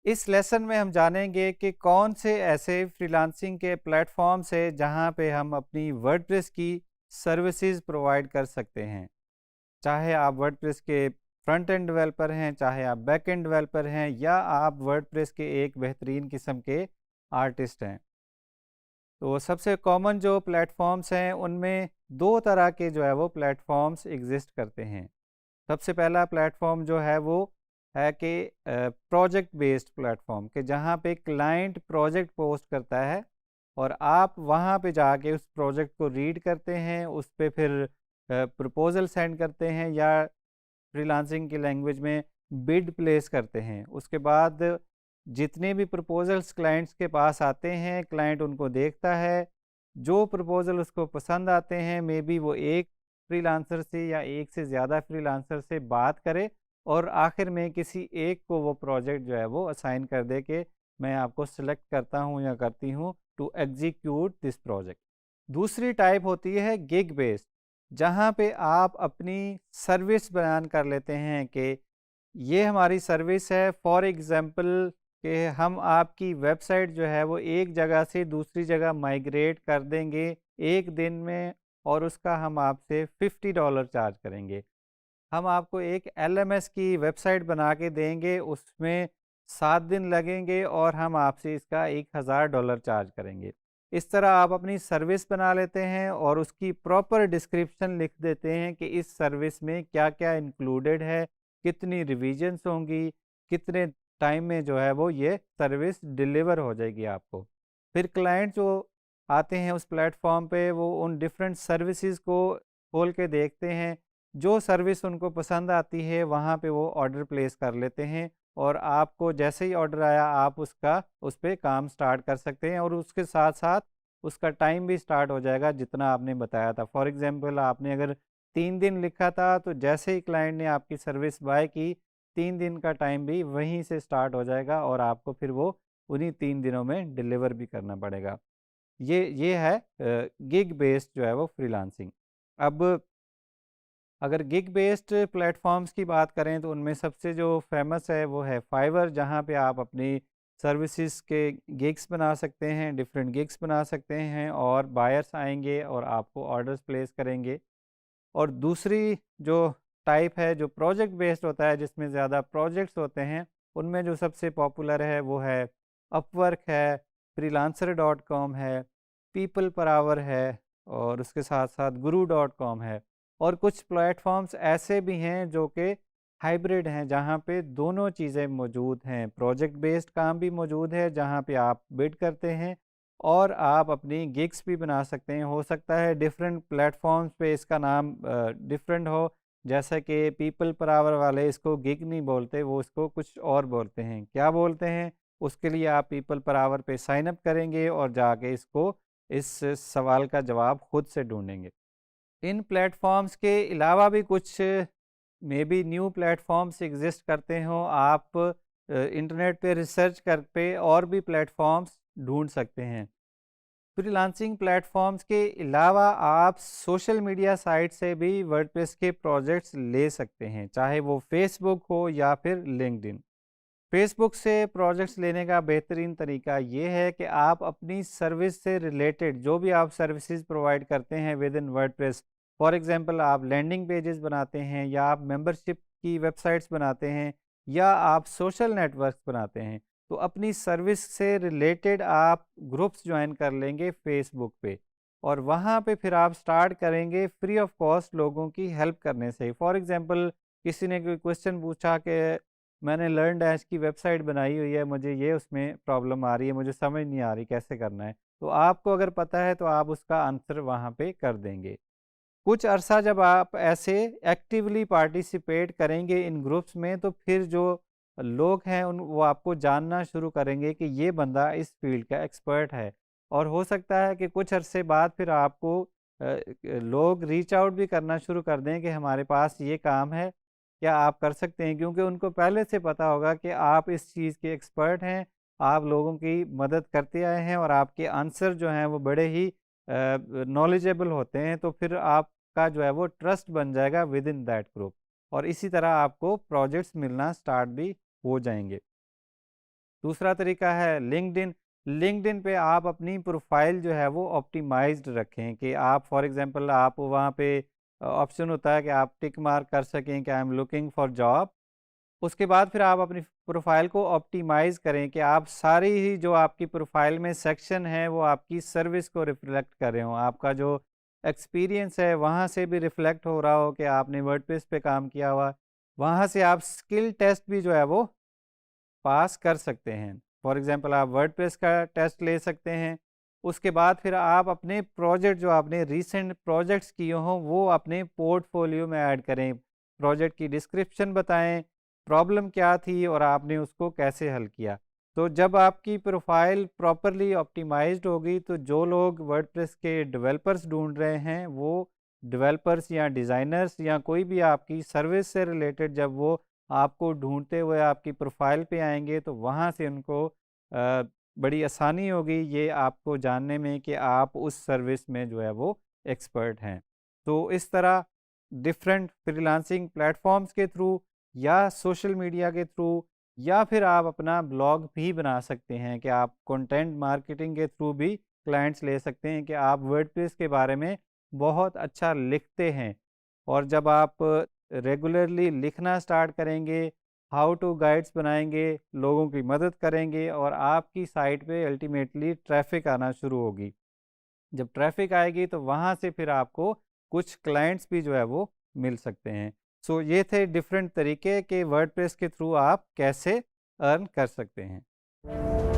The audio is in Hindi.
इस लेसन में हम जानेंगे कि कौन से ऐसे फ्रीलांसिंग के प्लेटफॉर्म्स है जहां पे हम अपनी वर्डप्रेस की सर्विसेज प्रोवाइड कर सकते हैं। चाहे आप वर्डप्रेस के फ्रंट एंड डेवलपर हैं, चाहे आप बैक एंड डेवलपर हैं, या आप वर्डप्रेस के एक बेहतरीन किस्म के आर्टिस्ट हैं। तो सबसे कॉमन जो प्लेटफॉर्म्स हैं उनमें दो तरह के जो है वो प्लेटफॉर्म्स एग्जिस्ट करते हैं। सबसे पहला प्लेटफॉर्म जो है वो है कि प्रोजेक्ट बेस्ड प्लेटफॉर्म, कि जहाँ पे क्लाइंट प्रोजेक्ट पोस्ट करता है और आप वहाँ पे जाके उस प्रोजेक्ट को रीड करते हैं, उस पे फिर प्रपोजल सेंड करते हैं, या फ्रीलांसिंग की लैंग्वेज में बिड प्लेस करते हैं। उसके बाद जितने भी प्रपोजल्स क्लाइंट्स के पास आते हैं, क्लाइंट उनको देखता है। जो प्रपोजल उसको पसंद आते हैं, मे बी वो एक फ्रीलांसर से या एक से ज़्यादा फ्रीलांसर से बात करे और आखिर में किसी एक को वो प्रोजेक्ट जो है वो असाइन कर दे कि मैं आपको सिलेक्ट करता हूँ या करती हूँ टू एग्जीक्यूट दिस प्रोजेक्ट। दूसरी टाइप होती है गिग बेस्ड, जहाँ पे आप अपनी सर्विस बयान कर लेते हैं कि ये हमारी सर्विस है। फॉर एग्जांपल कि हम आपकी वेबसाइट जो है वो एक जगह से दूसरी जगह माइग्रेट कर देंगे एक दिन में, और उसका हम आपसे $50 चार्ज करेंगे। हम आपको एक एलएमएस की वेबसाइट बना के देंगे, उसमें 7 दिन लगेंगे और हम आपसे इसका $1000 चार्ज करेंगे। इस तरह आप अपनी सर्विस बना लेते हैं और उसकी प्रॉपर डिस्क्रिप्शन लिख देते हैं कि इस सर्विस में क्या-क्या इंक्लूडेड है, कितनी रिविजन्स होंगी, कितने टाइम में जो है वो ये सर्विस डिलीवर हो जाएगी आपको। फिर क्लाइंट जो आते हैं उस प्लेटफ़ॉर्म पे, वो उन डिफरेंट सर्विसेज़ को खोल के देखते हैं। जो सर्विस उनको पसंद आती है वहाँ पे वो ऑर्डर प्लेस कर लेते हैं, और आपको जैसे ही ऑर्डर आया आप उसका उस पे काम स्टार्ट कर सकते हैं, और उसके साथ-साथ उसका टाइम भी स्टार्ट हो जाएगा जितना आपने बताया था। फॉर एग्ज़ाम्पल आपने अगर 3 दिन लिखा था, तो जैसे ही क्लाइंट ने आपकी सर्विस बाय की, 3 दिन का टाइम भी वहीं से स्टार्ट हो जाएगा और आपको फिर वो उन्हीं 3 दिनों में डिलीवर भी करना पड़ेगा। ये है गिग बेस्ड जो है वो फ्रीलांसिंग। अब अगर गिग बेस्ड प्लेटफॉर्म्स की बात करें तो उनमें सबसे जो फेमस है वो है फाइवर, जहाँ पे आप अपनी सर्विसेज के गिग्स बना सकते हैं, डिफरेंट गिग्स बना सकते हैं, और बायर्स आएंगे और आपको ऑर्डर्स प्लेस करेंगे। और दूसरी जो टाइप है जो प्रोजेक्ट बेस्ड होता है, जिसमें ज़्यादा प्रोजेक्ट्स होते हैं, उनमें जो सबसे पॉपुलर है वो है अपवर्क है, freelancer.com है, पीपल पर आवर है, और उसके साथ साथ guru.com है। और कुछ प्लेटफॉर्म्स ऐसे भी हैं जो कि हाइब्रिड हैं, जहाँ पे दोनों चीज़ें मौजूद हैं। प्रोजेक्ट बेस्ड काम भी मौजूद है जहाँ पे आप बिड करते हैं, और आप अपनी गिग्स भी बना सकते हैं। हो सकता है डिफरेंट प्लेटफॉर्म्स पे इसका नाम डिफरेंट हो, जैसा कि पीपल पर आवर वाले इसको गिग नहीं बोलते, वो इसको कुछ और बोलते हैं। क्या बोलते हैं, उसके लिए आप पीपल पर आवर पे साइन अप करेंगे और जाके इसको इस सवाल का जवाब खुद से ढूंढेंगे। इन प्लेटफॉर्म्स के अलावा भी कुछ may be new platforms exist करते हों। आप इंटरनेट पे रिसर्च कर पे और भी प्लेटफॉर्म्स ढूंढ सकते हैं। फ्रीलांसिंग प्लेटफॉर्म्स के अलावा आप सोशल मीडिया साइट से भी वर्डप्रेस के प्रोजेक्ट्स ले सकते हैं, चाहे वो फेसबुक हो या फिर लिंक्डइन। फेसबुक से प्रोजेक्ट्स लेने का बेहतरीन तरीका ये है कि आप अपनी सर्विस से रिलेटेड जो भी आप सर्विसेज प्रोवाइड करते हैं with in WordPress, for example आप लैंडिंग पेजेस बनाते हैं, या आप मेंबरशिप की वेबसाइट्स बनाते हैं, या आप सोशल नेटवर्क्स बनाते हैं, तो अपनी सर्विस से रिलेटेड आप ग्रुप्स ज्वाइन कर लेंगे फेसबुक पे, और वहाँ पे फिर आप स्टार्ट करेंगे फ्री ऑफ कॉस्ट लोगों की हेल्प करने से। फॉर एग्जांपल किसी ने कोई क्वेश्चन पूछा कि मैंने लर्न डैश की वेबसाइट बनाई हुई है, मुझे ये उसमें प्रॉब्लम आ रही है, मुझे समझ नहीं आ रही कैसे करना है। तो आपको अगर पता है तो आप उसका आंसर वहाँ पे कर देंगे। कुछ अरसा जब आप ऐसे एक्टिवली पार्टिसिपेट करेंगे इन ग्रुप्स में, तो फिर जो लोग हैं उन वो आपको जानना शुरू करेंगे कि ये बंदा इस फील्ड का एक्सपर्ट है। और हो सकता है कि कुछ अरसे बाद फिर आपको लोग रीच आउट भी करना शुरू कर दें कि हमारे पास ये काम है, क्या आप कर सकते हैं? क्योंकि उनको पहले से पता होगा कि आप इस चीज़ के एक्सपर्ट हैं, आप लोगों की मदद करते आए हैं, और आपके आंसर जो हैं वो बड़े ही नॉलेजेबल होते हैं। तो फिर आपका जो है वो ट्रस्ट बन जाएगा विद इन दैट ग्रुप, और इसी तरह आपको प्रोजेक्ट्स मिलना स्टार्ट भी हो जाएँगे। दूसरा तरीका है लिंक्डइन। लिंक्डइन पे आप अपनी प्रोफाइल जो है वो ऑप्टिमाइज्ड रखें कि आप फॉर एग्जांपल आप वहाँ पे ऑप्शन होता है कि आप टिक मार्क कर सकें कि I am looking for job. उसके बाद फिर आप अपनी प्रोफाइल को ऑप्टिमाइज़ करें कि आप सारी ही जो आपकी प्रोफाइल में सेक्शन है वो आपकी सर्विस को रिफ्लेक्ट कर रहे हों। आपका जो एक्सपीरियंस है वहाँ से भी रिफ्लेक्ट हो रहा हो कि आपने वर्डप्रेस पे काम किया हुआ। वहाँ से आप स्किल टेस्ट भी जो है वो पास कर सकते हैं। फॉर एग्ज़ाम्पल आप वर्डप्रेस का टेस्ट ले सकते हैं। उसके बाद फिर आप अपने प्रोजेक्ट जो आपने रीसेंट प्रोजेक्ट्स किए हों वो अपने पोर्टफोलियो में ऐड करें। प्रोजेक्ट की डिस्क्रिप्शन बताएँ, प्रॉब्लम क्या थी और आपने उसको कैसे हल किया। तो जब आपकी प्रोफाइल प्रॉपरली ऑप्टिमाइज्ड होगी तो जो लोग वर्डप्रेस के डेवलपर्स ढूँढ रहे हैं वो डेवलपर्स या डिज़ाइनर्स या कोई भी आपकी सर्विस से रिलेटेड जब वो आपको ढूँढते हुए आपकी प्रोफ़ाइल पे आएँगे तो वहाँ से उनको बड़ी आसानी होगी ये आपको जानने में कि आप उस सर्विस में जो है वो एक्सपर्ट हैं। तो इस तरह डिफ़रेंट फ्रीलांसिंग प्लेटफ़ॉर्म्स के थ्रू या सोशल मीडिया के थ्रू या फिर आप अपना ब्लॉग भी बना सकते हैं कि आप कंटेंट मार्केटिंग के थ्रू भी क्लाइंट्स ले सकते हैं कि आप वर्डप्रेस के बारे में बहुत अच्छा लिखते हैं। और जब आप रेगुलरली लिखना स्टार्ट करेंगे, हाउ टू गाइड्स बनाएँगे, लोगों की मदद करेंगे और आपकी साइट पे अल्टीमेटली ट्रैफ़िक आना शुरू होगी। जब ट्रैफ़िक आएगी तो वहाँ से फिर आपको कुछ क्लाइंट्स भी जो है वो मिल सकते हैं। सो ये थे डिफरेंट तरीके कि वर्डप्रेस के थ्रू आप कैसे अर्न कर सकते हैं।